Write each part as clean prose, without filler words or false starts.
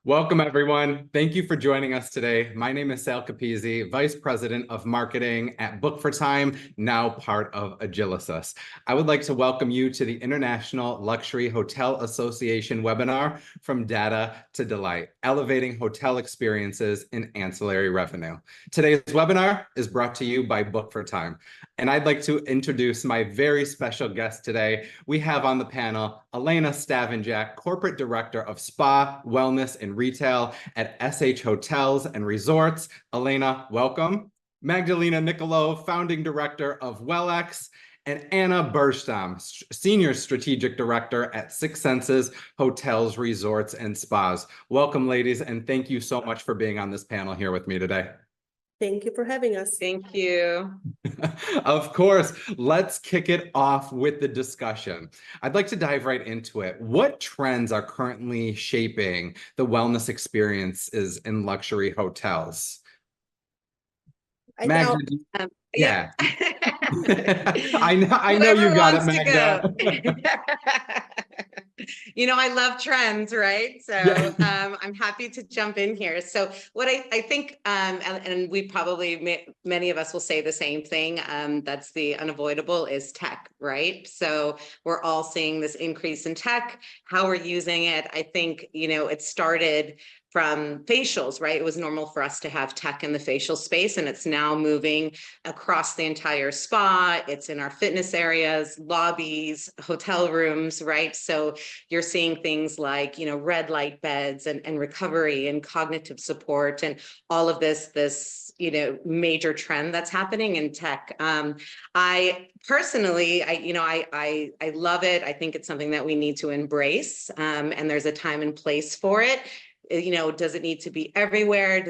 Welcome, everyone. Thank you for joining us today. My name is Sal Capizzi, Vice President of Marketing at Book for Time, now part of Agilicis. I would like to welcome you to the International Luxury Hotel Association webinar, From Data to Delight, Elevating Hotel Experiences in Ancillary Revenue. Today's webinar is brought to you by Book for Time. And I'd like to introduce my very special guest today. We have on the panel Elena Stavenjak, Corporate Director of Spa, Wellness, and Retail at SH Hotels and Resorts. Elena, welcome. Magdalena Nicolo, Founding Director of WellX, and Anna Burstam, Senior Strategic Director at Six Senses Hotels, Resorts, and Spas. Welcome, ladies, and thank you so much for being on this panel here with me today. Thank you for having us. Thank you. Of course, let's kick it off with the discussion. I'd like to dive right into it. What trends are currently shaping the wellness experiences in luxury hotels? Magda, yeah. I know you got it, Magda. I love trends, right? So yeah. I'm happy to jump in here. So what I think, and we probably, many of us will say the same thing, that's the unavoidable, is tech, right? So we're all seeing this increase in tech, how we're using it. I think, it started from facials, right? It was normal for us to have tech in the facial space, and it's now moving across the entire spa. It's in our fitness areas, lobbies, hotel rooms, right? So you're seeing things like, red light beds and recovery and cognitive support and all of this major trend that's happening in tech. I personally, I love it. I think it's something that we need to embrace, and there's a time and place for it. Does it need to be everywhere?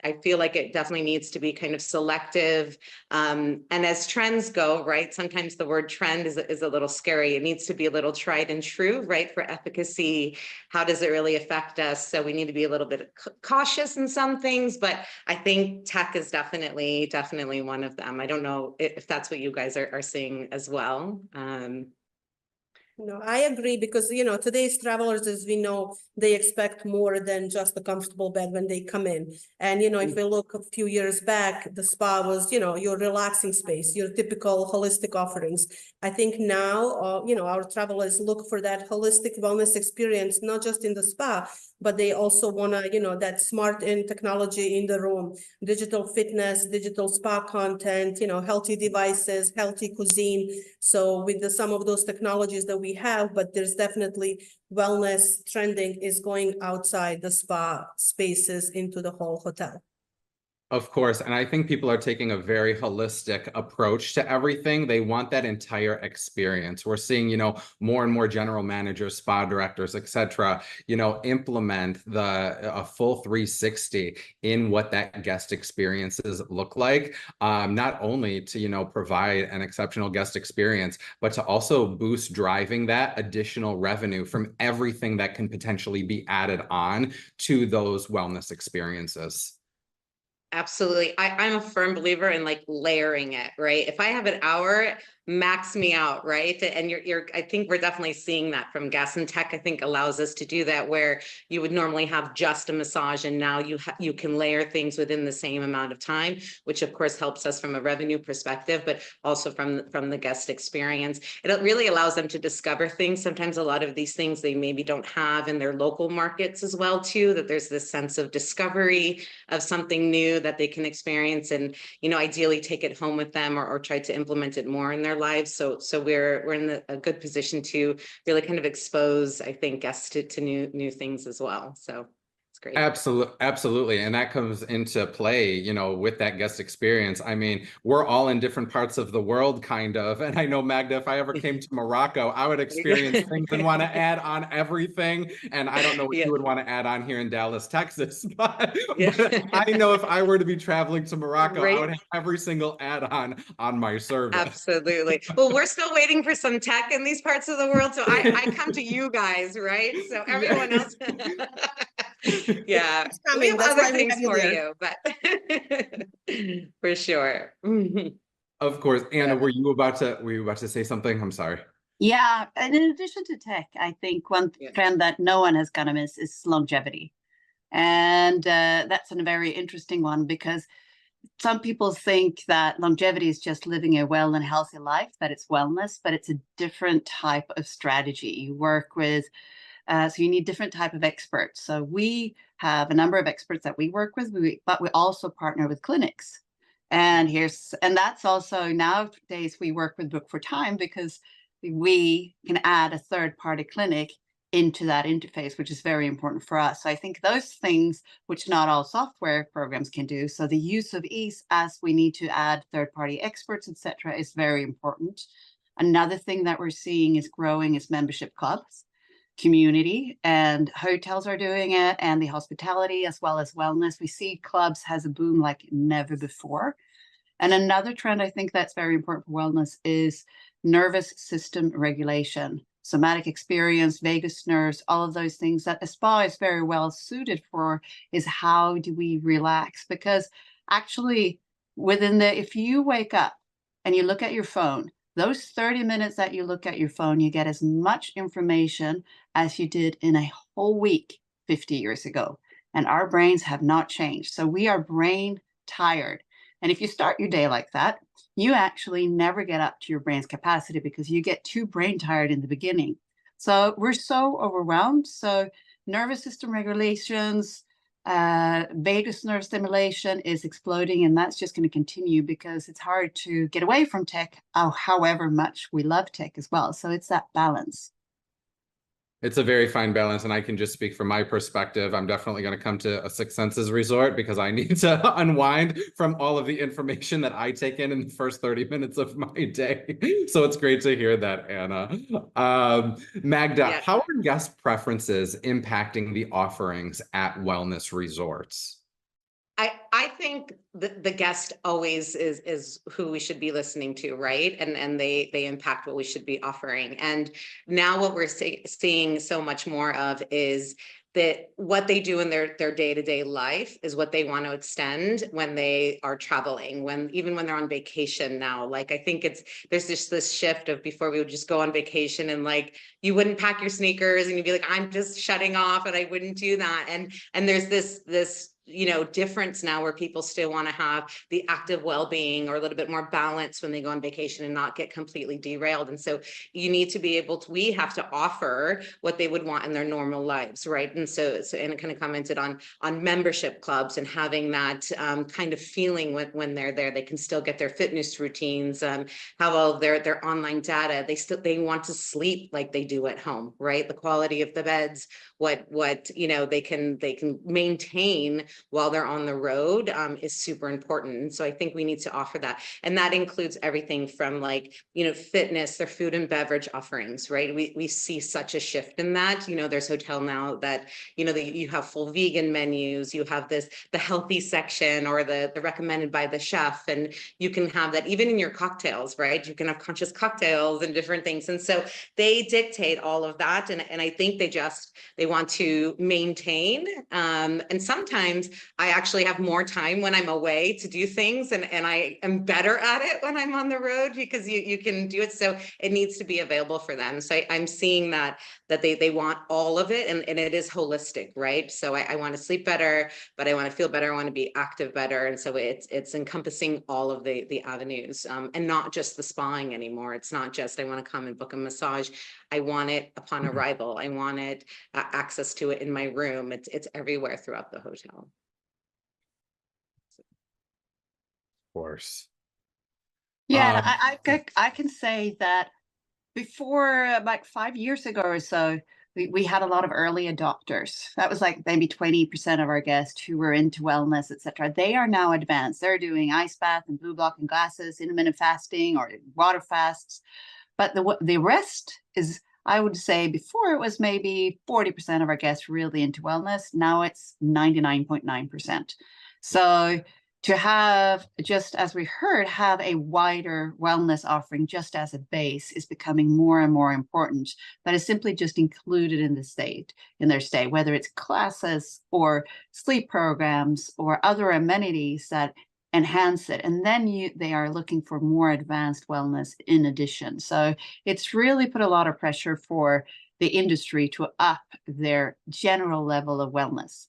I feel like it definitely needs to be kind of selective. And as trends go, right, sometimes the word trend is a little scary. It needs to be a little tried and true, right, for efficacy. How does it really affect us? So we need to be a little bit cautious in some things, but I think tech is definitely one of them. I don't know if that's what you guys are seeing as well. No, I agree, because, today's travelers, as we know, they expect more than just a comfortable bed when they come in. And, if we look a few years back, the spa was, your relaxing space, your typical holistic offerings. I think now, our travelers look for that holistic wellness experience, not just in the spa, but they also want to, that smart in technology in the room, digital fitness, digital spa content, healthy devices, healthy cuisine. So with some of those technologies that we have, but there's definitely wellness trending is going outside the spa spaces into the whole hotel. Of course, and I think people are taking a very holistic approach to everything. They want that entire experience. We're seeing, more and more general managers, spa directors, etc., implement a full 360 in what that guest experiences look like, not only to, provide an exceptional guest experience, but to also boost driving that additional revenue from everything that can potentially be added on to those wellness experiences. Absolutely. I'm a firm believer in layering it, right? If I have an hour, max me out, right? And I think we're definitely seeing that from gas and tech. I think allows us to do that, where you would normally have just a massage, and now you can layer things within the same amount of time, which of course helps us from a revenue perspective, but also from the guest experience. It really allows them to discover things. Sometimes a lot of these things they maybe don't have in their local markets as well too, that there's this sense of discovery of something new that they can experience, and ideally take it home with them, or try to implement it more in their lives. So we're in a good position to really kind of expose, I think, guests to new things as well. So it's great. Absolutely. And that comes into play, with that guest experience. I mean, we're all in different parts of the world, kind of. And I know, Magda, if I ever came to Morocco, I would experience things and want to add on everything. And I don't know what you would want to add on here in Dallas, Texas. But I know if I were to be traveling to Morocco, I would have every single add-on on my service. Absolutely. Well, we're still waiting for some tech in these parts of the world. So I come to you guys, right? So everyone else. Yeah, we have other things for you, but for sure. Of course. Anna, were you about to say something? I'm sorry. Yeah, and in addition to tech, I think one trend that no one has gonna miss is longevity. And that's a very interesting one, because some people think that longevity is just living a well and healthy life, that it's wellness, but it's a different type of strategy. You work with, so you need different type of experts. So we have a number of experts that we work with, but we also partner with clinics. And that's also, nowadays we work with Book for Time, because we can add a third-party clinic into that interface, which is very important for us. So I think those things, which not all software programs can do, so the use of ease as we need to add third-party experts, etc., is very important. Another thing that we're seeing is growing is membership clubs, community, and hotels are doing it, and the hospitality as well as wellness. We see clubs has a boom like never before. And another trend I think that's very important for wellness is nervous system regulation, somatic experience, vagus nerves, all of those things that the spa is very well suited for. Is how do we relax? Because actually if you wake up and you look at your phone, those 30 minutes that you look at your phone, you get as much information as you did in a whole week 50 years ago. And our brains have not changed. So we are brain tired. And if you start your day like that, you actually never get up to your brain's capacity, because you get too brain tired in the beginning. So we're so overwhelmed. So nervous system regulations, vagus nerve stimulation is exploding, and that's just going to continue because it's hard to get away from tech, however much we love tech as well. So it's that balance. It's a very fine balance, and I can just speak from my perspective. I'm definitely going to come to a Six Senses resort because I need to unwind from all of the information that I take in the first 30 minutes of my day. So it's great to hear that, Anna. Magda, Yeah. how are guest preferences impacting the offerings at wellness resorts? I think the guest always is who we should be listening to, right? And they impact what we should be offering. And now what we're seeing so much more of is that what they do in their day-to-day life is what they want to extend when they are traveling, even when they're on vacation now. Like, I think there's just this shift of, before we would just go on vacation and like you wouldn't pack your sneakers and you'd be like, I'm just shutting off, and I wouldn't do that. And there's this difference now where people still want to have the active well-being or a little bit more balance when they go on vacation and not get completely derailed. And so you need to be able to, we have to offer what they would want in their normal lives, right? And so Anna kind of commented on membership clubs and having that kind of feeling when they're there. They can still get their fitness routines, have all their online data. They want to sleep like they do at home, right? The quality of the beds, what they can maintain while they're on the road is super important. And so I think we need to offer that. And that includes everything from fitness, their food and beverage offerings, right? We see such a shift in that. There's hotel now that, you have full vegan menus, you have the healthy section or the recommended by the chef. And you can have that even in your cocktails, right? You can have conscious cocktails and different things. And so they dictate all of that. And I think they want to maintain. And sometimes I actually have more time when I'm away to do things, and I am better at it when I'm on the road because you can do it. So it needs to be available for them. So I'm seeing that they want all of it, and it is holistic, right? So I want to sleep better, but I want to feel better. I want to be active better. And so it's encompassing all of the avenues, and not just the spawing anymore. It's not just, I want to come and book a massage. I want it upon arrival. I want it access to it in my room. It's everywhere throughout the hotel. Of course. Yeah, I can say that before, about 5 years ago or so, we had a lot of early adopters. That was like maybe 20% of our guests who were into wellness, etc. They are now advanced. They're doing ice bath and blue blocking glasses, intermittent fasting or water fasts. But the rest is, I would say, before it was maybe 40% of our guests really into wellness. Now it's 99.9%. So to have, just as we heard, have a wider wellness offering just as a base is becoming more and more important. That is simply just included in their stay, whether it's classes or sleep programs or other amenities that enhance it. And then they are looking for more advanced wellness in addition. So it's really put a lot of pressure for the industry to up their general level of wellness.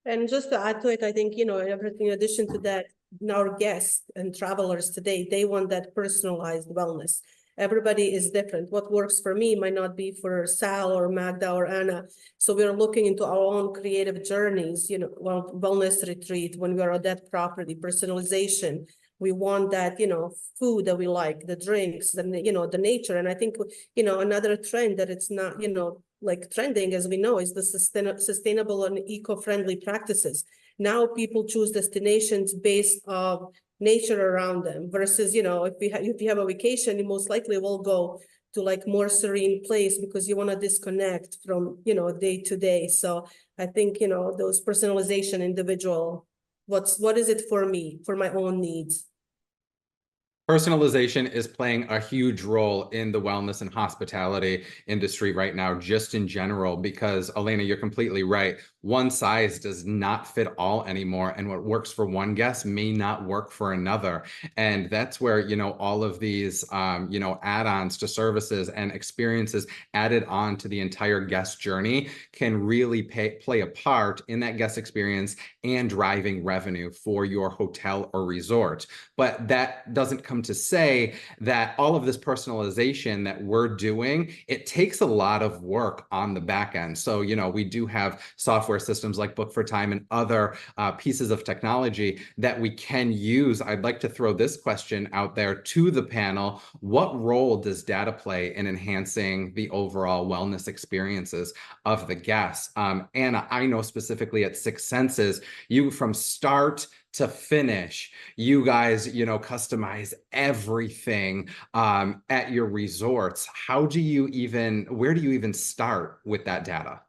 And just to add to it, I think, everything in addition to that, our guests and travelers today, they want that personalized wellness. Everybody is different. What works for me might not be for Sal or Magda or Anna. So we're looking into our own creative journeys, wellness retreat, when we're at that property, personalization. We want that, food that we like, the drinks, the nature. And I think, another trend that it's not, like trending, as we know, is the sustainable and eco-friendly practices. Now people choose destinations based on nature around them versus, if you have a vacation, you most likely will go to like more serene place because you want to disconnect from, day to day. So I think, those personalization, individual, what is it for me, for my own needs? Personalization is playing a huge role in the wellness and hospitality industry right now, just in general, because Elena, you're completely right. One size does not fit all anymore. And what works for one guest may not work for another. And that's where, all of these, add-ons to services and experiences added on to the entire guest journey can really play a part in that guest experience and driving revenue for your hotel or resort. But that doesn't come to say that all of this personalization that we're doing, it takes a lot of work on the back end. So, we do have software systems like Book for Time and other pieces of technology that we can use. I'd like to throw this question out there to the panel. What role does data play in enhancing the overall wellness experiences of the guests? Anna, I know specifically at Six Senses, you from start to finish, you guys, customize everything at your resorts. Where do you even start with that data?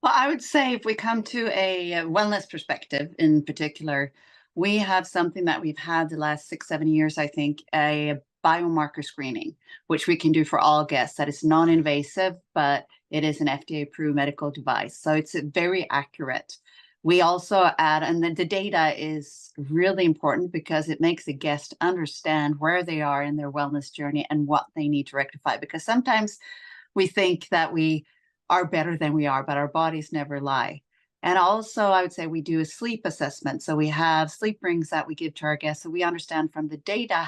Well, I would say if we come to a wellness perspective in particular, we have something that we've had the last 6-7 years, I think, a biomarker screening, which we can do for all guests. That is non-invasive, but it is an FDA-approved medical device. So it's very accurate. We also add, and then the data is really important because it makes the guest understand where they are in their wellness journey and what they need to rectify. Because sometimes we think that we are better than we are, but our bodies never lie. And also, I would say we do a sleep assessment. So we have sleep rings that we give to our guests. So we understand from the data,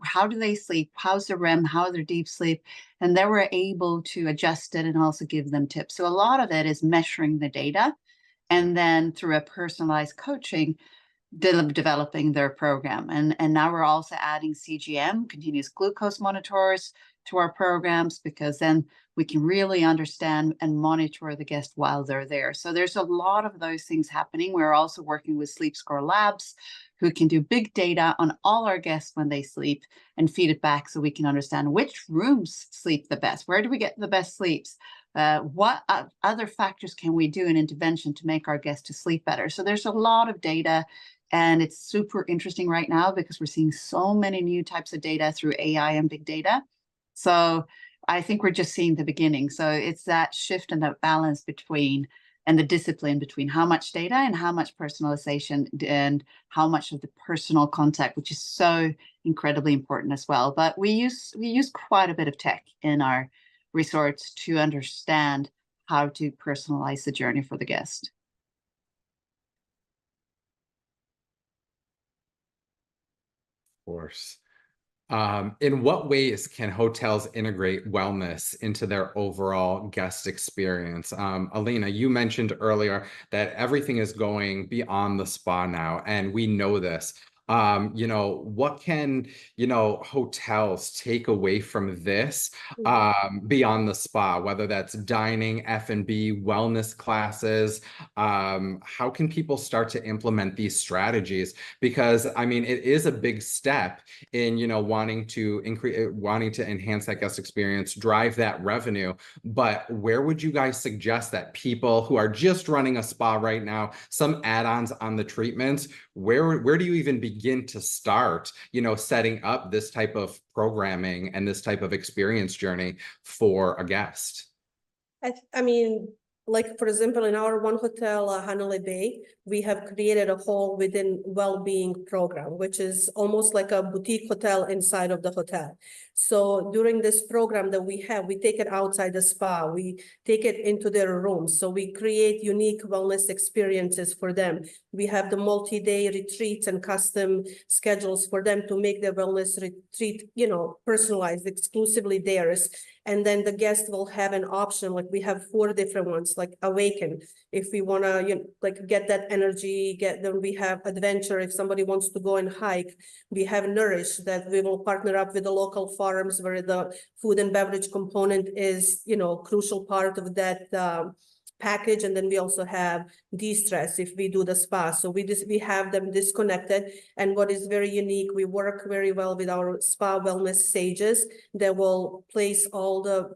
how do they sleep? How's their REM? How their deep sleep? And then we're able to adjust it and also give them tips. So a lot of it is measuring the data. And then through a personalized coaching, developing their program. And now we're also adding CGM, continuous glucose monitors, to our programs, because then we can really understand and monitor the guest while they're there. So there's a lot of those things happening. We're also working with Sleep Score Labs, who can do big data on all our guests when they sleep and feed it back so we can understand which rooms sleep the best. Where do we get the best sleeps? What other factors can we do in intervention to make our guests to sleep better? So there's a lot of data. And it's super interesting right now because we're seeing so many new types of data through AI and big data. So I think we're just seeing the beginning. So it's that shift and that balance between, and the discipline between how much data and how much personalization and how much of the personal contact, which is so incredibly important as well. But we use quite a bit of tech in our resorts to understand how to personalize the journey for the guest. Of course. In what ways can hotels integrate wellness into their overall guest experience? Alina, you mentioned earlier that everything is going beyond the spa now, and we know this. What can, hotels take away from this beyond the spa, whether that's dining, F&B, wellness classes? How can people start to implement these strategies? Because, it is a big step in, wanting to enhance that guest experience, drive that revenue. But where would you guys suggest that people who are just running a spa right now, some add-ons on the treatments, where do you even begin to start, setting up this type of programming and this type of experience journey for a guest? Like, for example, in our one hotel, Hanalei Bay, we have created a whole within well-being program, which is almost like a boutique hotel inside of the hotel. So during this program that we have, we take it outside the spa, we take it into their rooms. So we create unique wellness experiences for them. We have the multi-day retreats and custom schedules for them to make their wellness retreat, personalized, exclusively theirs. And then the guest will have an option, like we have 4 different ones, like Awaken, if we want to, get that energy, then we have Adventure, if somebody wants to go and hike. We have Nourish, that we will partner up with the local farms where the food and beverage component is, crucial part of that package. And then we also have de-stress if we do the spa. So we have them disconnected. And what is very unique, we work very well with our spa wellness sages that will place all the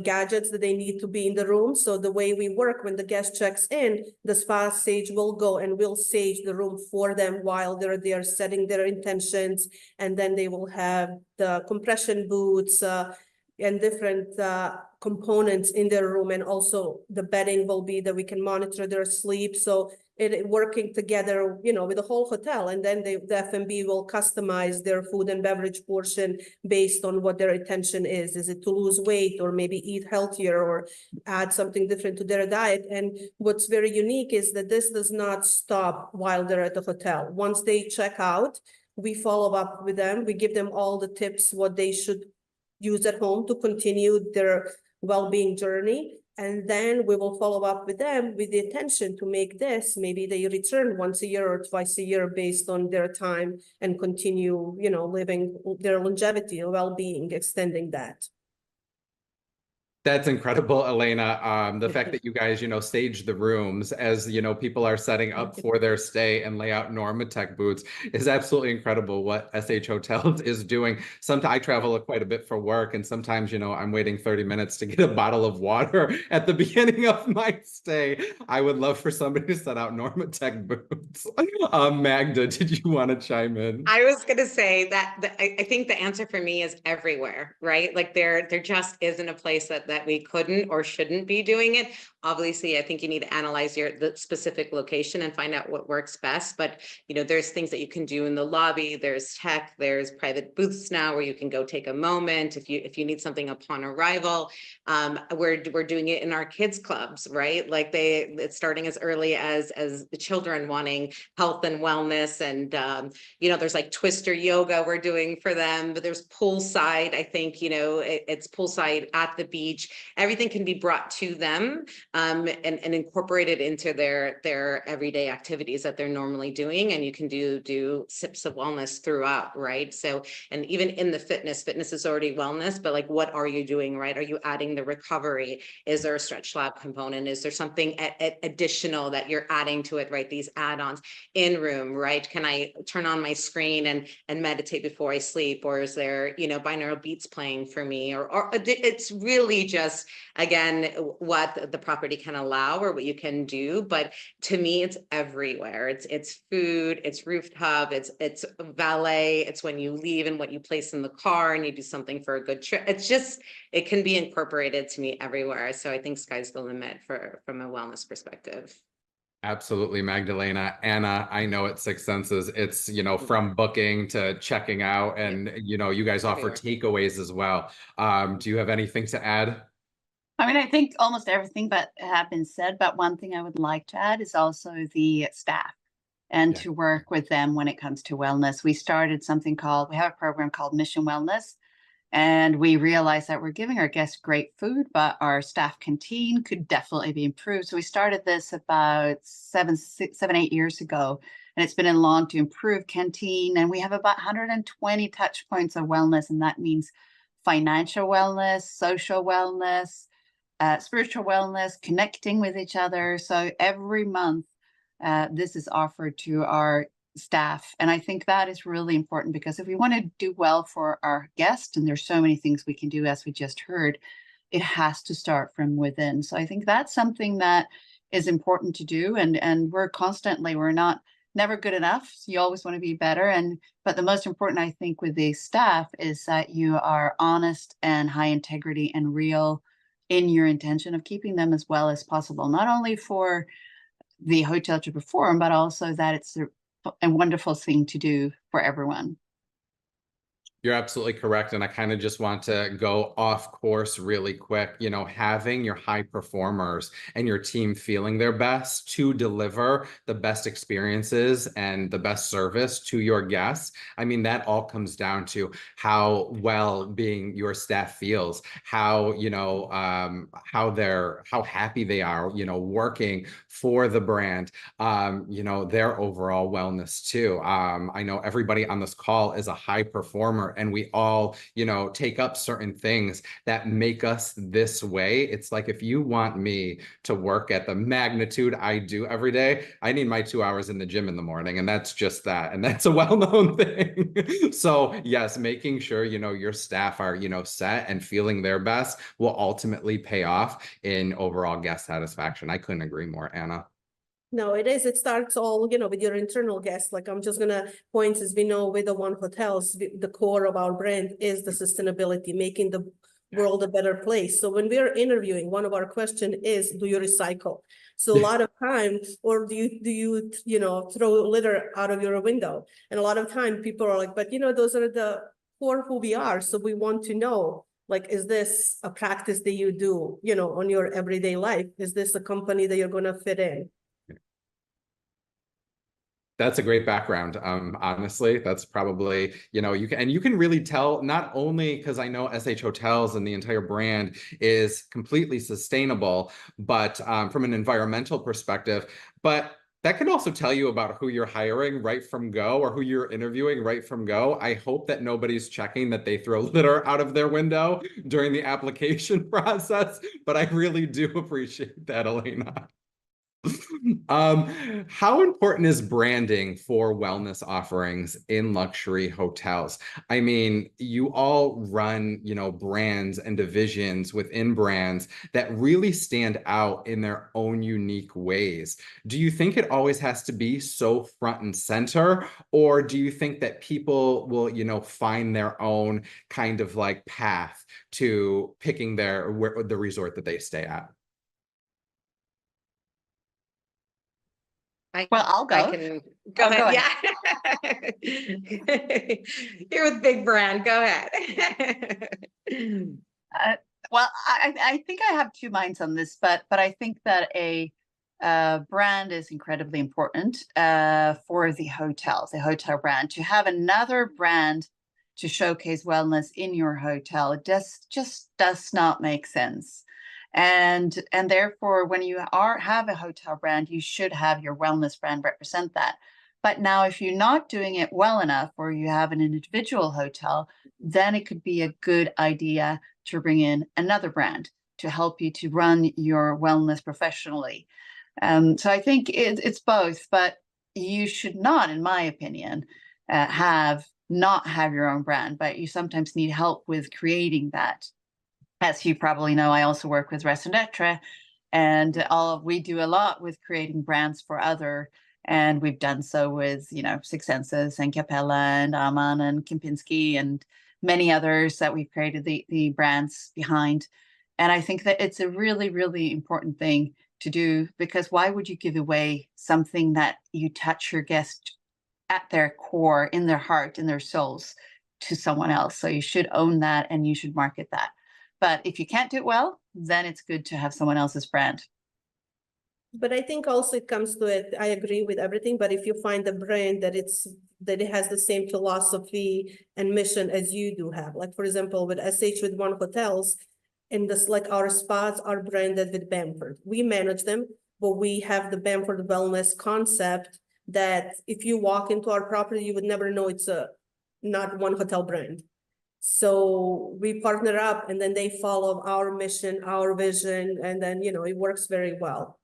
gadgets that they need to be in the room. So the way we work, when the guest checks in, the spa sage will go and will sage the room for them while they're there setting their intentions. And then they will have the compression boots and different components in their room. And also the bedding will be that we can monitor their sleep. So it working together, with the whole hotel. And then the F&B will customize their food and beverage portion based on what their intention is. Is it to lose weight or maybe eat healthier or add something different to their diet? And what's very unique is that this does not stop while they're at the hotel. Once they check out, we follow up with them. We give them all the tips, what they should use at home to continue their well-being journey. And then we will follow up with them with the intention to make this, maybe they return once a year or twice a year based on their time and continue, living their longevity and well-being, extending that. That's incredible, Elena. The fact that you guys, stage the rooms as, people are setting up for their stay and lay out Normatec boots is absolutely incredible what SH Hotels is doing. Sometimes I travel quite a bit for work, and sometimes, I'm waiting 30 minutes to get a bottle of water at the beginning of my stay. I would love for somebody to set out Normatec boots. Magda, did you want to chime in? I was going to say that I think the answer for me is everywhere, right? Like there just isn't a place that we couldn't or shouldn't be doing it. Obviously, I think you need to analyze the specific location and find out what works best. But, there's things that you can do in the lobby. There's tech, there's private booths now where you can go take a moment if you need something upon arrival. We're doing it in our kids clubs, right? Like it's starting as early as the children wanting health and wellness. And, there's like twister yoga we're doing for them, but there's poolside. I think, it's poolside at the beach. Everything can be brought to them and incorporated into their everyday activities that they're normally doing. And you can do sips of wellness throughout, right? So, and even in the fitness is already wellness, but like, what are you doing, right? Are you adding the recovery? Is there a stretch lab component? Is there something additional that you're adding to it, right? These add-ons in room, right? Can I turn on my screen and meditate before I sleep? Or is there, binaural beats playing for me? Or it's really just, again, what the property can allow or what you can do. But to me, it's everywhere. It's food, it's rooftop, it's valet, it's when you leave and what you place in the car and you do something for a good trip. It can be incorporated to me everywhere. So I think sky's the limit from a wellness perspective. Absolutely, Magdalena. Anna, I know at Six Senses, it's, from booking to checking out, and, you guys offer takeaways as well. Do you have anything to add? I mean, I think almost everything but have been said, but one thing I would like to add is also the staff and to work with them when it comes to wellness. We have a program called Mission Wellness. And we realized that we're giving our guests great food, but our staff canteen could definitely be improved. So we started this about 8 years ago, and it's been in long to improve canteen. And we have about 120 touch points of wellness, and that means financial wellness, social wellness, spiritual wellness, connecting with each other. So every month, this is offered to our staff. And I think that is really important, because if we want to do well for our guests, and there's so many things we can do, as we just heard, it has to start from within. So I think that's something that is important to do. And we're never good enough. So you always want to be better. But the most important, I think, with the staff is that you are honest and high integrity and real in your intention of keeping them as well as possible, not only for the hotel to perform, but also that it's a wonderful thing to do for everyone. You're absolutely correct. And I kind of just want to go off course really quick. You know, having your high performers and your team feeling their best to deliver the best experiences and the best service to your guests. I mean, that all comes down to how well being your staff feels, how, you know, how happy they are, you know, working for the brand, you know, their overall wellness too. I know everybody on this call is a high performer, and we all, you know, take up certain things that make us this way. It's like, if you want me to work at the magnitude I do every day, I need my 2 hours in the gym in the morning, and that's just that. And that's a well-known thing. So yes, making sure, you know, your staff are, you know, set and feeling their best will ultimately pay off in overall guest satisfaction. I couldn't agree more, Anna. No, it is. It starts all, you know, with your internal guests. Like, I'm just gonna point, as we know with the One Hotels, the core of our brand is the sustainability, making the world a better place. So when we're interviewing, one of our question is, do you recycle? So a lot of time, or do you you know, throw litter out of your window? And a lot of time people are like, but you know, those are the core who we are. So we want to know, like, is this a practice that you do, you know, on your everyday life? Is this a company that you're gonna fit in? That's a great background. Honestly, that's probably, you know, you can really tell, not only because I know SH Hotels and the entire brand is completely sustainable, but from an environmental perspective, but that can also tell you about who you're hiring right from go, or who you're interviewing right from go. I hope that nobody's checking that they throw litter out of their window during the application process, but I really do appreciate that, Elena. How important is branding for wellness offerings in luxury hotels? I mean, you all run, you know, brands and divisions within brands that really stand out in their own unique ways. Do you think it always has to be so front and center, or do you think that people will, you know, find their own kind of like path to picking the resort that they stay at? Well, I'll go. I can go ahead. Go Yeah. You're with big brand. Go ahead. Well, I think I have two minds on this, but I think that a brand is incredibly important for the hotels, the hotel brand. To have another brand to showcase wellness in your hotel just does not make sense. And therefore, when you have a hotel brand, you should have your wellness brand represent that. But now, if you're not doing it well enough, or you have an individual hotel, then it could be a good idea to bring in another brand to help you to run your wellness professionally. So I think it's both, but you should not, in my opinion, not have your own brand, but you sometimes need help with creating that. As you probably know, I also work with Raison d'Être, and we do a lot with creating brands for other, and we've done so with, you know, Six Senses and Capella and Aman and Kempinski and many others that we've created the brands behind. And I think that it's a really, really important thing to do, because why would you give away something that you touch your guest at their core, in their heart, in their souls, to someone else? So you should own that, and you should market that. But if you can't do it well, then it's good to have someone else's brand. But I think also it comes to it, I agree with everything, but if you find a brand that it has the same philosophy and mission as you do have, like for example, with SH with One Hotels, and this, like, our spas are branded with Bamford. We manage them, but we have the Bamford wellness concept that if you walk into our property, you would never know it's not One Hotel brand. So we partner up, and then they follow our mission, our vision, and then, you know, it works very well.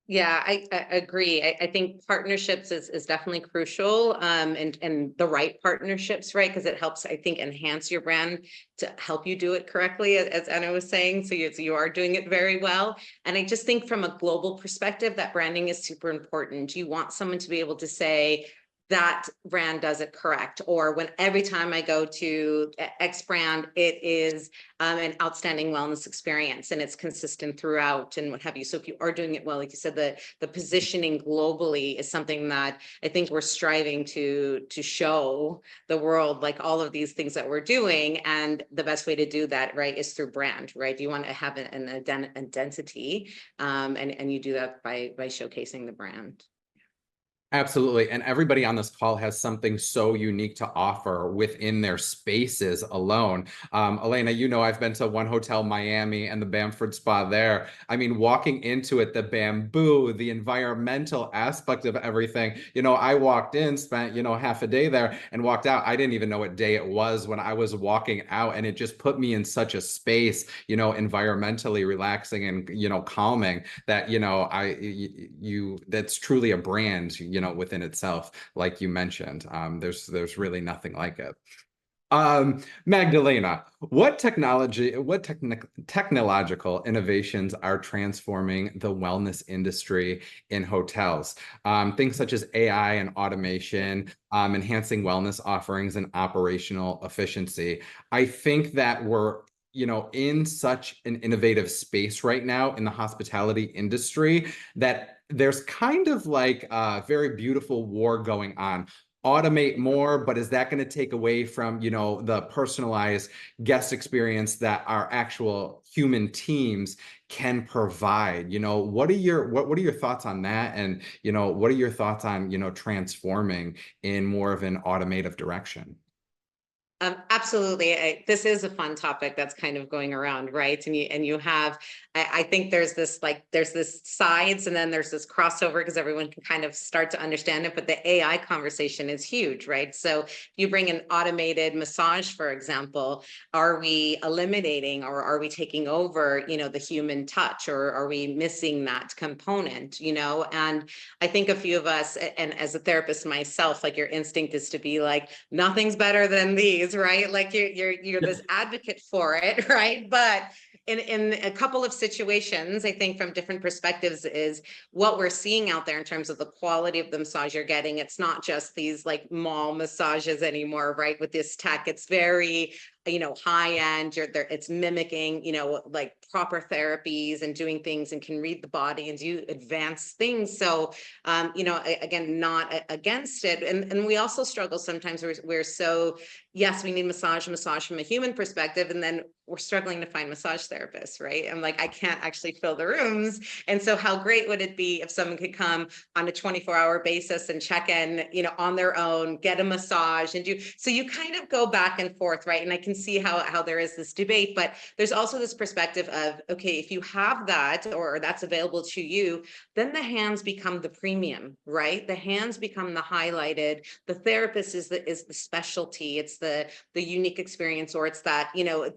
Yeah, I agree. I think partnerships is definitely crucial, and the right partnerships, right? Because it helps, I think, enhance your brand to help you do it correctly, as Anna was saying. So you are doing it very well. And I just think from a global perspective, that branding is super important. You want someone to be able to say, that brand does it correct, or when every time I go to X brand, it is an outstanding wellness experience and it's consistent throughout and what have you. So if you are doing it well, like you said, the positioning globally is something that I think we're striving to show the world, like all of these things that we're doing. And the best way to do that, right, is through brand, right? You want to have an identity, and you do that by showcasing the brand. Absolutely. And everybody on this call has something so unique to offer within their spaces alone. Elena, you know, I've been to One Hotel Miami and the Bamford Spa there. I mean, walking into it, the bamboo, the environmental aspect of everything, you know, I walked in, spent, you know, half a day there and walked out. I didn't even know what day it was when I was walking out, and it just put me in such a space, you know, environmentally relaxing and, you know, calming that, you know, that's truly a brand, you know, within itself, like you mentioned. There's really nothing like it. Magdalena, what technological innovations are transforming the wellness industry in hotels? Things such as AI and automation, enhancing wellness offerings and operational efficiency. I think that we're, you know, in such an innovative space right now in the hospitality industry that there's kind of like a very beautiful war going on. Automate more, but is that going to take away from, you know, the personalized guest experience that our actual human teams can provide? You know, what are your thoughts on that? And, you know, what are your thoughts on, you know, transforming in more of an automative direction? Absolutely. This is a fun topic that's kind of going around, right? And you have, I think there's this sides, and then there's this crossover because everyone can kind of start to understand it. But the AI conversation is huge, right? So if you bring an automated massage, for example, are we eliminating or are we taking over, you know, the human touch, or are we missing that component, you know? And I think a few of us, and as a therapist myself, like your instinct is to be like, nothing's better than these, right? Like you're this advocate for it, right? But in a couple of situations, I think from different perspectives, is what we're seeing out there in terms of the quality of the massage you're getting. It's not just these like mall massages anymore, right? With this tech, it's very, you know, high end. You're there, it's mimicking, you know, like proper therapies and doing things and can read the body and do advanced things. So, you know, again, not against it. And we also struggle sometimes. We're so, yes, we need massage from a human perspective, and then we're struggling to find massage therapists, right? I'm like, I can't actually fill the rooms. And so how great would it be if someone could come on a 24-hour basis and check in, you know, on their own, get a massage and do, so you kind of go back and forth, right? And I can see how there is this debate, but there's also this perspective of, okay, if you have that, or that's available to you, then the hands become the premium, right? The hands become the highlighted, the therapist is the specialty, it's the unique experience, or it's that, you know,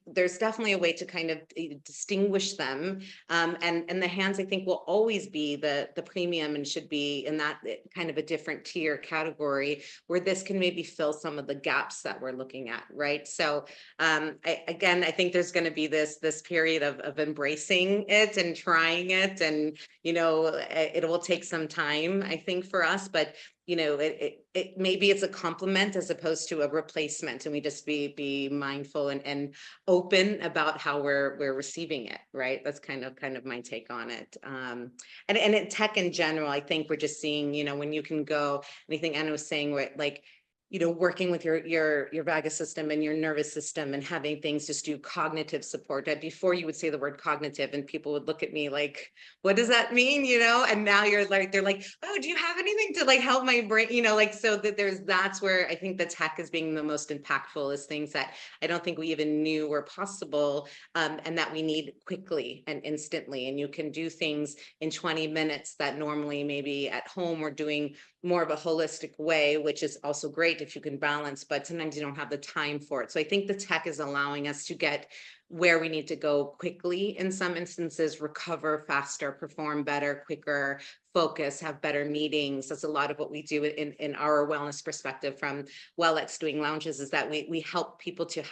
there's definitely a way to kind of distinguish them. And the hands, I think, will always be the premium and should be in that kind of a different tier category, where this can maybe fill some of the gaps that we're looking at, right? So I think there's going to be this period of embracing it and trying it, and, you know, it will take some time, I think, for us, but you know, it maybe it's a complement as opposed to a replacement, and we just be mindful and open about how we're receiving it, right? That's kind of my take on it. And in tech in general, I think we're just seeing, you know, when you can go, anything Anna was saying, where like, you know, working with your vagus system and your nervous system and having things just do cognitive support. Before you would say the word cognitive and people would look at me like, what does that mean? You know, and now you're like, they're like, oh, do you have anything to like help my brain? You know, like, so that that's where I think the tech is being the most impactful, is things that I don't think we even knew were possible, and that we need quickly and instantly. And you can do things in 20 minutes that normally maybe at home we're doing more of a holistic way, which is also great if you can balance, but sometimes you don't have the time for it. So I think the tech is allowing us to get where we need to go quickly in some instances, recover faster, perform better, quicker, focus, have better meetings. That's a lot of what we do in our wellness perspective from WellX doing lounges, is that we help people to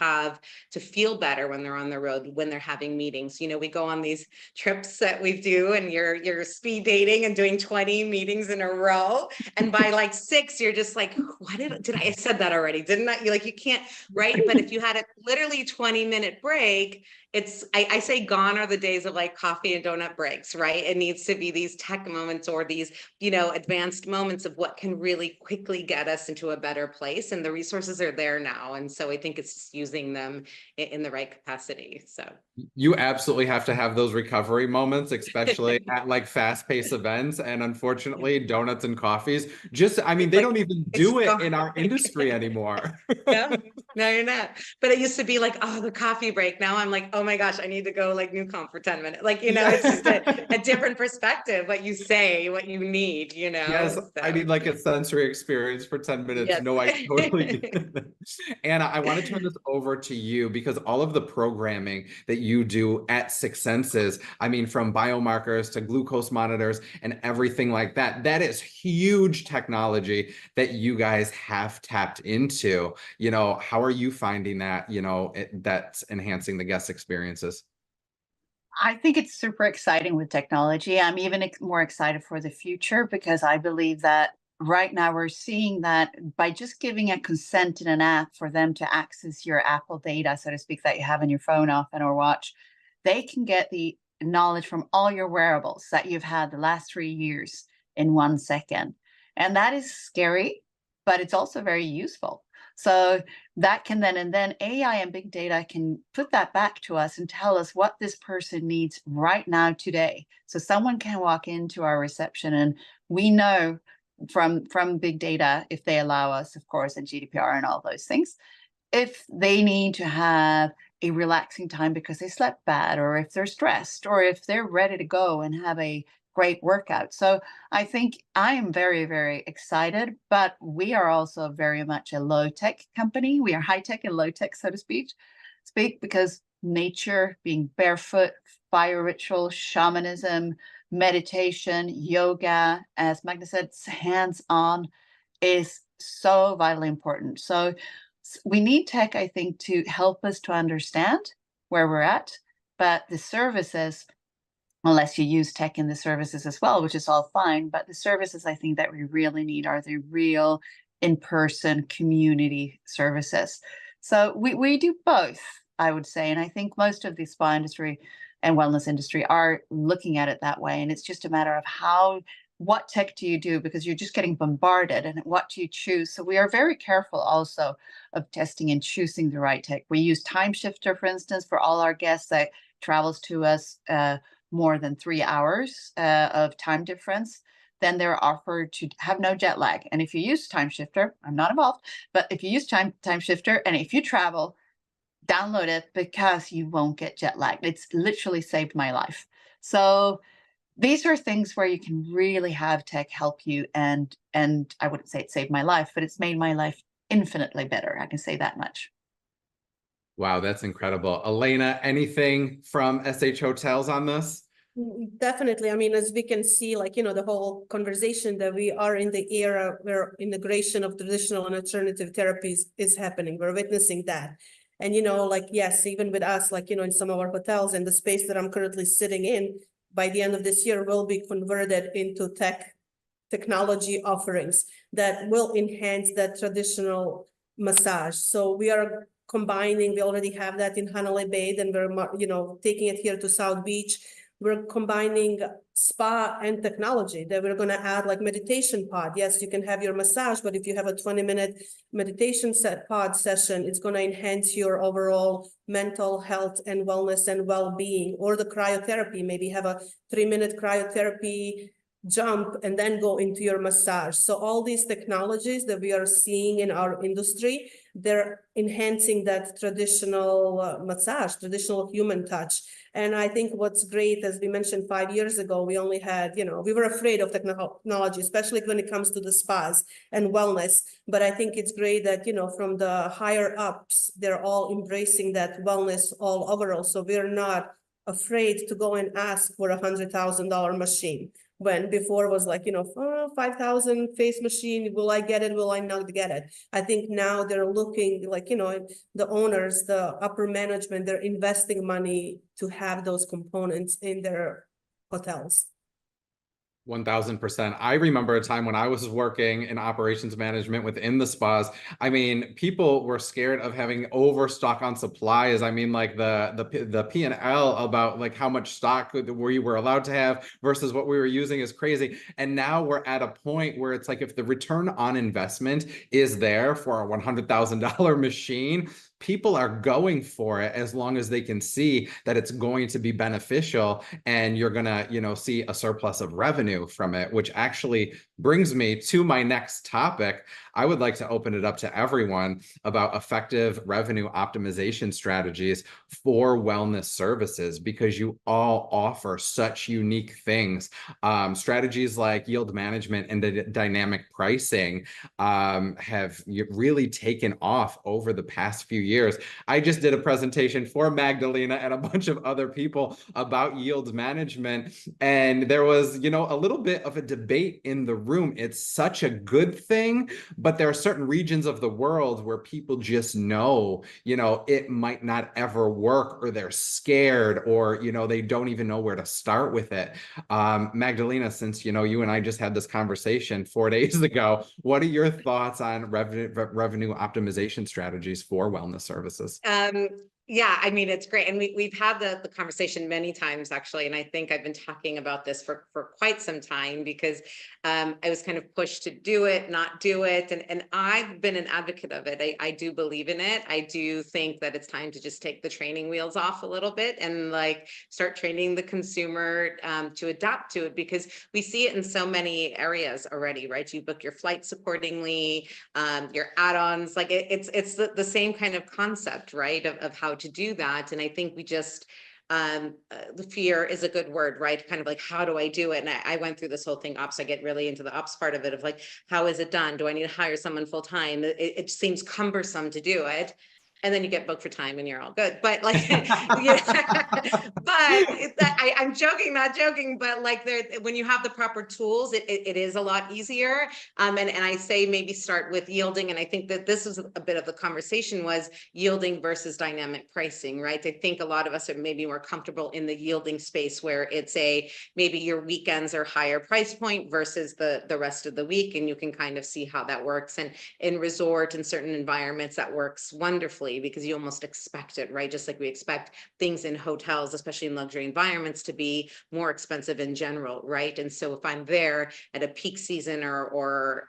feel better when they're on the road, when they're having meetings. You know, we go on these trips that we do and you're speed dating and doing 20 meetings in a row. And by like 6, you're just like, what did I said that already? Didn't I? You're like, you can't, right? But if you had a literally 20-minute break, I say gone are the days of like coffee and donut breaks, right? It needs to be these tech moments or these, you know, advanced moments of what can really quickly get us into a better place. And the resources are there now. And so I think it's just using them in the right capacity. So you absolutely have to have those recovery moments, especially at like fast-paced events. And unfortunately, donuts and coffees I mean, they don't even do it in our industry anymore. No, you're not. But it used to be like, oh, the coffee break. Now I'm like, oh my gosh, I need to go like Newcomb for 10 minutes. Like, you know, it's just a different perspective, what you say, what you need, you know? Yes, So. I need like a sensory experience for 10 minutes. Yes. No, I totally get it. Anna, I want to turn this over to you because all of the programming that you do at Six Senses, I mean, from biomarkers to glucose monitors and everything like that, that is huge technology that you guys have tapped into. You know, how are you finding that, you know, that's enhancing the guest experiences? I think it's super exciting with technology. I'm even more excited for the future because I believe that right now we're seeing that by just giving a consent in an app for them to access your Apple data, so to speak, that you have on your phone often or watch, they can get the knowledge from all your wearables that you've had the last 3 years in 1 second. And that is scary, but it's also very useful. So that can then AI and big data can put that back to us and tell us what this person needs right now today. So someone can walk into our reception and we know from big data, if they allow us, of course, and GDPR and all those things, if they need to have a relaxing time because they slept bad, or if they're stressed, or if they're ready to go and have a great workout. So I think I am very, very excited, but we are also very much a low tech company. We are high tech and low tech, so to speak, because nature, being barefoot, fire ritual, shamanism, meditation, yoga, as Magda said, hands-on is so vitally important. So we need tech, I think, to help us to understand where we're at, but the services, unless you use tech in the services as well, which is all fine. But the services I think that we really need are the real in-person community services. So we do both, I would say. And I think most of the spa industry and wellness industry are looking at it that way. And it's just a matter of what tech do you do? Because you're just getting bombarded, and what do you choose? So we are very careful also of testing and choosing the right tech. We use Time Shifter, for instance, for all our guests that travels to us more than 3 hours of time difference, then they're offered to have no jet lag. And if you use Time Shifter, I'm not involved, but if you use Time Shifter and if you travel, download it because you won't get jet lag. It's literally saved my life. So these are things where you can really have tech help you, and I wouldn't say it saved my life, but it's made my life infinitely better. I can say that much. Wow, that's incredible. Elena, anything from SH Hotels on this? Definitely. I mean, as we can see, like, you know, the whole conversation that we are in the era where integration of traditional and alternative therapies is happening. We're witnessing that. And, you know, like, yes, even with us, like, you know, in some of our hotels and the space that I'm currently sitting in, by the end of this year, will be converted into technology offerings that will enhance that traditional massage. So we are combining, we already have that in Hanalei Bay, and we're, you know, taking it here to South Beach. We're combining spa and technology that we're going to add, like meditation pod. Yes, you can have your massage, but if you have a 20-minute meditation pod session, it's going to enhance your overall mental health and wellness and well-being. Or the cryotherapy, maybe have a 3-minute cryotherapy jump and then go into your massage. So all these technologies that we are seeing in our industry, they're enhancing that traditional massage, traditional human touch. And I think what's great, as we mentioned 5 years ago, we only had, we were afraid of technology, especially when it comes to the spas and wellness. But I think it's great that, from the higher ups, they're all embracing that wellness all overall. So we're not afraid to go and ask for $100,000 machine. When before was like, 5,000 face machine, will I get it? Will I not get it? I think now they're looking like, the owners, the upper management, they're investing money to have those components in their hotels. 1000%. I remember a time when I was working in operations management within the spas. I mean, people were scared of having overstock on supplies. I mean, like the P&L about like how much stock we were allowed to have versus what we were using is crazy. And now we're at a point where it's like if the return on investment is there for a $100,000 machine, people are going for it as long as they can see that it's going to be beneficial and you're gonna, see a surplus of revenue from it, which actually brings me to my next topic. I would like to open it up to everyone about effective revenue optimization strategies for wellness services, because you all offer such unique things. Strategies like yield management and dynamic pricing have really taken off over the past few years. I just did a presentation for Magdalena and a bunch of other people about yield management, and there was, a little bit of a debate in the room. It's such a good thing, but there are certain regions of the world where people just know, it might not ever work, or they're scared, or, they don't even know where to start with it. Magdalena, since, you and I just had this conversation 4 days ago, what are your thoughts on revenue optimization strategies for wellness services? Yeah, I mean, it's great. And we've had the conversation many times, actually. And I think I've been talking about this for quite some time, because I was kind of pushed to do it, not do it. And I've been an advocate of it. I do believe in it. I do think that it's time to just take the training wheels off a little bit and like start training the consumer to adapt to it, because we see it in so many areas already, right? You book your flights accordingly, your add-ons, like it's the same kind of concept, right? Of how to do that. And I think we just, the fear is a good word, right? Kind of like, how do I do it? And I went through this whole thing ops. I get really into the ops part of it of like, how is it done? Do I need to hire someone full time? It seems cumbersome to do it. And then you get booked for time and you're all good. But like, I'm joking, not joking, but like when you have the proper tools, it is a lot easier. And I say maybe start with yielding. And I think that this is a bit of the conversation, was yielding versus dynamic pricing, right? I think a lot of us are maybe more comfortable in the yielding space, where it's maybe your weekends are higher price point versus the rest of the week. And you can kind of see how that works. And in resort and certain environments, that works wonderfully, because you almost expect it, right? Just like we expect things in hotels, especially in luxury environments, to be more expensive in general, right? And so if I'm there at a peak season or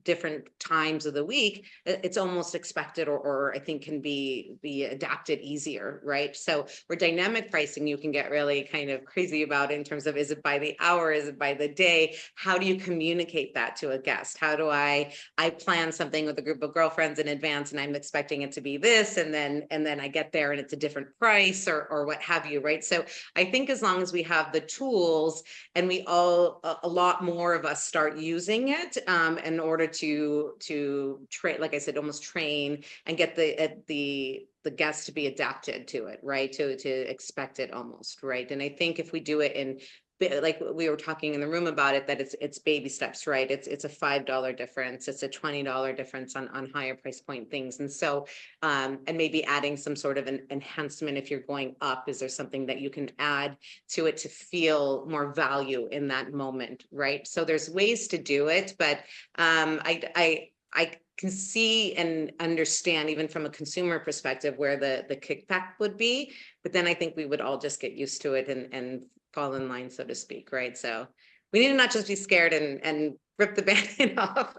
different times of the week, it's almost expected, or I think can be adapted easier, right? So for dynamic pricing, you can get really kind of crazy about it in terms of, is it by the hour? Is it by the day? How do you communicate that to a guest? How do I plan something with a group of girlfriends in advance, and I'm expecting it to be this, and then I get there and it's a different price, or what have you, right? So I think as long as we have the tools, and we all, a lot more of us start using it in order to train, like I said, almost train and get the guests to be adapted to it, right? To expect it almost, right? And I think if we do it in, like we were talking in the room about it, that it's baby steps, right? It's a $5 difference. It's a $20 difference on higher price point things. And so, and maybe adding some sort of an enhancement if you're going up. Is there something that you can add to it to feel more value in that moment, right? So there's ways to do it, but I can see and understand, even from a consumer perspective, where the kickback would be, but then I think we would all just get used to it and fall in line, so to speak, right? So we need to not just be scared and rip the band-aid off.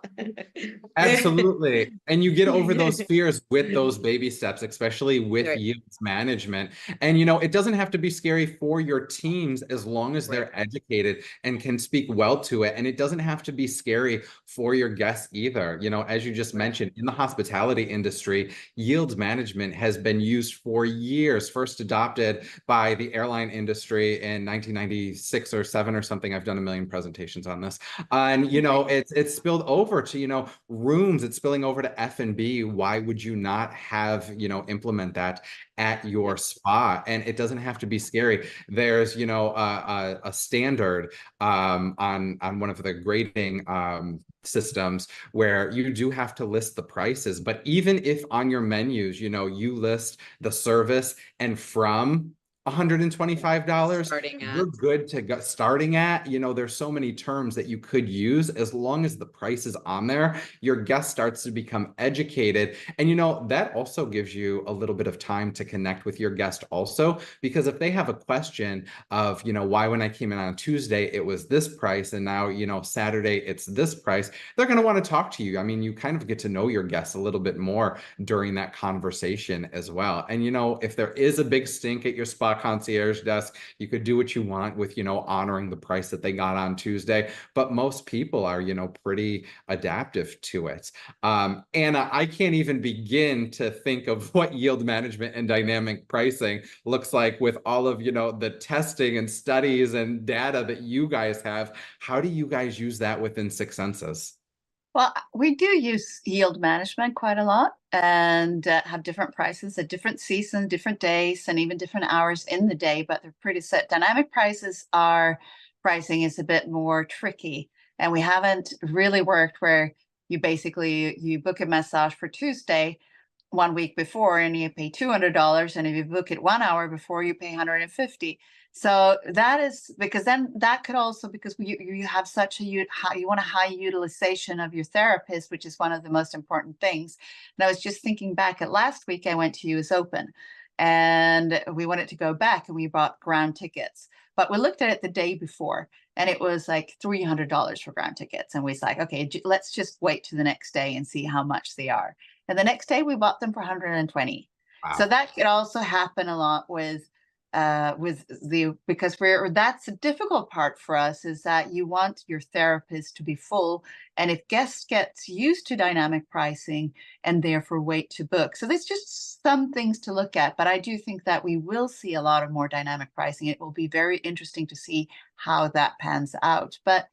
Absolutely. And you get over those fears with those baby steps, especially with Right. yields management. And, you know, it doesn't have to be scary for your teams as long as they're educated and can speak well to it. And it doesn't have to be scary for your guests either. You know, as you just mentioned, in the hospitality industry, yields management has been used for years, first adopted by the airline industry in 1996 or 7 or something. I've done a million presentations on this. And, you know, it's spilled over to, you know, rooms, it's spilling over to F&B. Why would you not have, you know, implement that at your spa? And it doesn't have to be scary. There's, you know, a standard on one of the grading systems where you do have to list the prices. But even if on your menus, you know, you list the service and from $125, Starting at. you're good to go. Starting at, you know, there's so many terms that you could use. As long as the price is on there, your guest starts to become educated. And, you know, that also gives you a little bit of time to connect with your guest also, because if they have a question of, you know, why when I came in on Tuesday, it was this price, and now, you know, Saturday, it's this price, they're going to want to talk to you. I mean, you kind of get to know your guests a little bit more during that conversation as well. And, you know, if there is a big stink at your spa concierge desk, you could do what you want with, you know, honoring the price that they got on Tuesday. But most people are, you know, pretty adaptive to it. Anna, I can't even begin to think of what yield management and dynamic pricing looks like with all of, you know, the testing and studies and data that you guys have. How do you guys use that within Six Senses? Well, we do use yield management quite a lot and have different prices at different seasons, different days, and even different hours in the day, but they're pretty set. Dynamic pricing is a bit more tricky, and we haven't really worked where you book a massage for Tuesday 1 week before and you pay $200, and if you book it 1 hour before, you pay $150. So that is because then that could also, because you have such you want a high utilization of your therapist, which is one of the most important things. And I was just thinking back at last week, I went to US Open and we wanted to go back and we bought ground tickets, but we looked at it the day before and it was like $300 for ground tickets. And we was like, okay, let's just wait to the next day and see how much they are. And the next day we bought them for 120. Wow. So that could also happen a lot because that's a difficult part for us, is that you want your therapist to be full. And if guests get used to dynamic pricing and therefore wait to book. So there's just some things to look at, but I do think that we will see a lot of more dynamic pricing. It will be very interesting to see how that pans out. But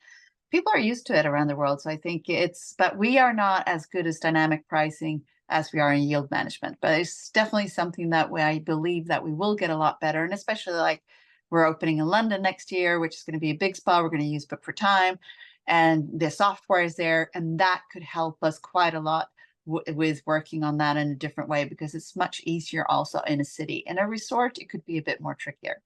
people are used to it around the world. So I think but we are not as good as dynamic pricing as we are in yield management, but it's definitely something that I believe that we will get a lot better. And especially like we're opening in London next year, which is going to be a big spa. We're going to use Book for Time and the software is there. And that could help us quite a lot with working on that in a different way, because it's much easier also in a city. In a resort, it could be a bit more trickier.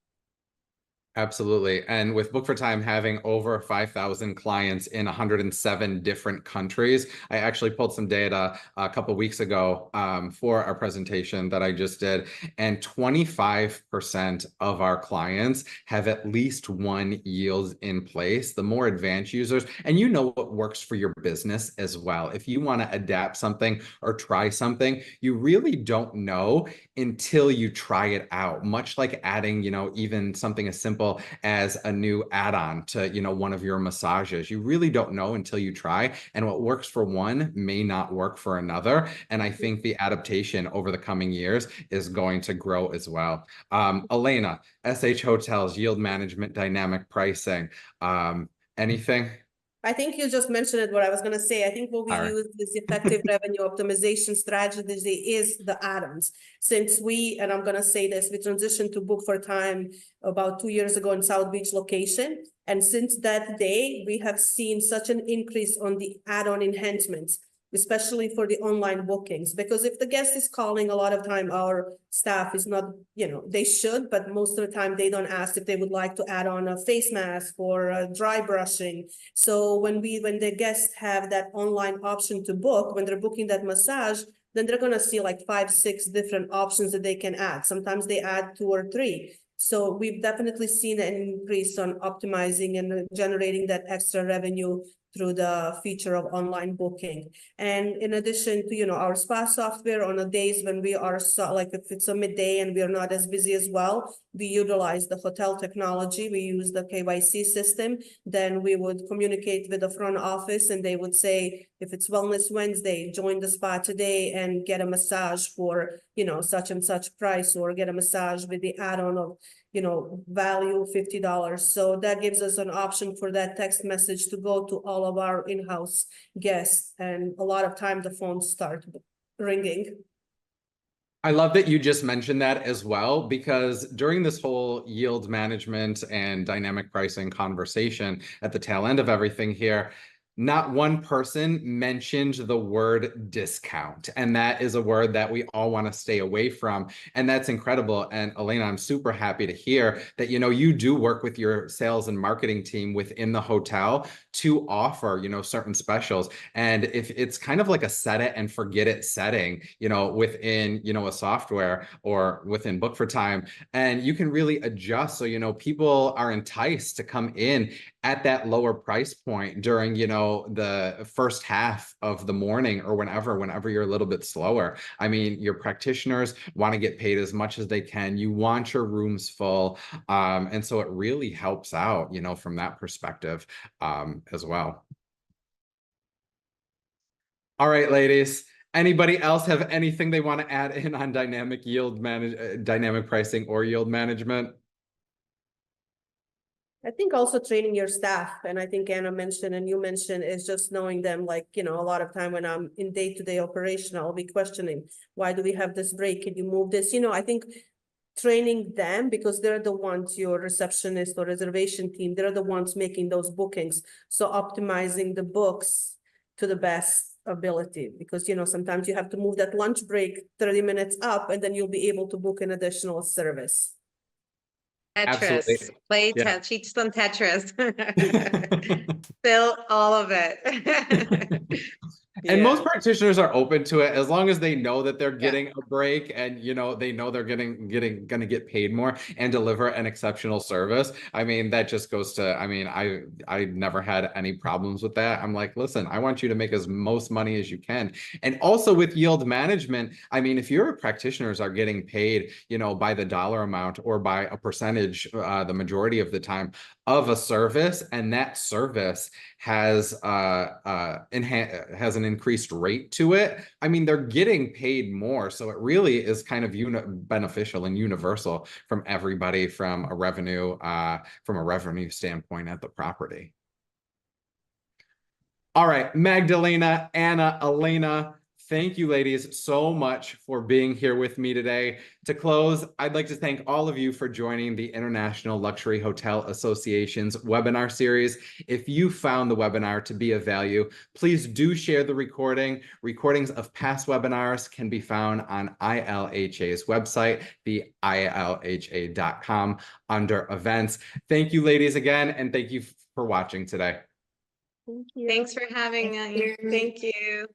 Absolutely. And with Book for Time having over 5,000 clients in 107 different countries, I actually pulled some data a couple of weeks ago for our presentation that I just did. And 25% of our clients have at least one yield in place. The more advanced users, and you know what works for your business as well. If you want to adapt something or try something, you really don't know until you try it out. Much like adding, you know, even something as simple as a new add-on to, you know, one of your massages. You really don't know until you try, and what works for one may not work for another. And I think the adaptation over the coming years is going to grow as well. Elena, SH Hotels, yield management, dynamic pricing, anything? I think you just mentioned it, what I was going to say. I think what we use this effective revenue optimization strategy is the add-ons. Since and I'm going to say this, we transitioned to Book for Time about 2 years ago in South Beach location. And since that day, we have seen such an increase on the add-on enhancements, especially for the online bookings. Because if the guest is calling, a lot of time our staff is not, you know, they should, but most of the time they don't ask if they would like to add on a face mask or dry brushing. So when the guests have that online option to book, when they're booking that massage, then they're going to see like 5, 6 different options that they can add. Sometimes they add 2 or 3. So we've definitely seen an increase on optimizing and generating that extra revenue through the feature of online booking. And in addition to, you know, our spa software, on the days when we are, like if it's a midday and we are not as busy as well, we utilize the hotel technology. We use the KYC system. Then we would communicate with the front office and they would say, if it's Wellness Wednesday, join the spa today and get a massage for, you know, such and such price, or get a massage with the add-on of, you know, value $50. So that gives us an option for that text message to go to all of our in-house guests. And a lot of time the phones start ringing. I love that you just mentioned that as well, because during this whole yield management and dynamic pricing conversation at the tail end of everything here, not one person mentioned the word discount. And that is a word that we all want to stay away from. And that's incredible. And Elena, I'm super happy to hear that, you know, you do work with your sales and marketing team within the hotel to offer, you know, certain specials. And if it's kind of like a set it and forget it setting, you know, within, you know, a software or within Book for Time, and you can really adjust. So, you know, people are enticed to come in at that lower price point during, you know, the first half of the morning or whenever you're a little bit slower. I mean, your practitioners want to get paid as much as they can. You want your rooms full. And so it really helps out, you know, from that perspective as well. All right, ladies. Anybody else have anything they want to add in on dynamic pricing or yield management? I think also training your staff, and I think Anna mentioned and you mentioned, is just knowing them. Like, you know, a lot of time when I'm in day-to-day operation, I'll be questioning, why do we have this break? Can you move this? You know, I think training them, because they're the ones, your receptionist or reservation team, they're the ones making those bookings. So optimizing the books to the best ability, because, you know, sometimes you have to move that lunch break 30 minutes up, and then you'll be able to book an additional service. Tetris, Absolutely. play Yeah. she just on Tetris. Still all of it. And Yeah. most practitioners are open to it as long as they know that they're getting a break, and you know they know they're gonna get paid more and deliver an exceptional service. I mean, that just goes to, I mean, I never had any problems with that. I'm like, listen, I want you to make as most money as you can. And also with yield management, I mean, if your practitioners are getting paid, you know, by the dollar amount or by a percentage, the majority of the time of a service, and that service has an increased rate to it, I mean, they're getting paid more. So it really is kind of beneficial and universal from everybody from a revenue standpoint at the property. All right, Magdalena, Anna, Elena, thank you, ladies, so much for being here with me today. To close, I'd like to thank all of you for joining the International Luxury Hotel Association's webinar series. If you found the webinar to be of value, please do share the recording. Recordings of past webinars can be found on ILHA's website, the ILHA.com, under events. Thank you, ladies, again, and thank you for watching today. Thank you. Thanks for having me. Thank you.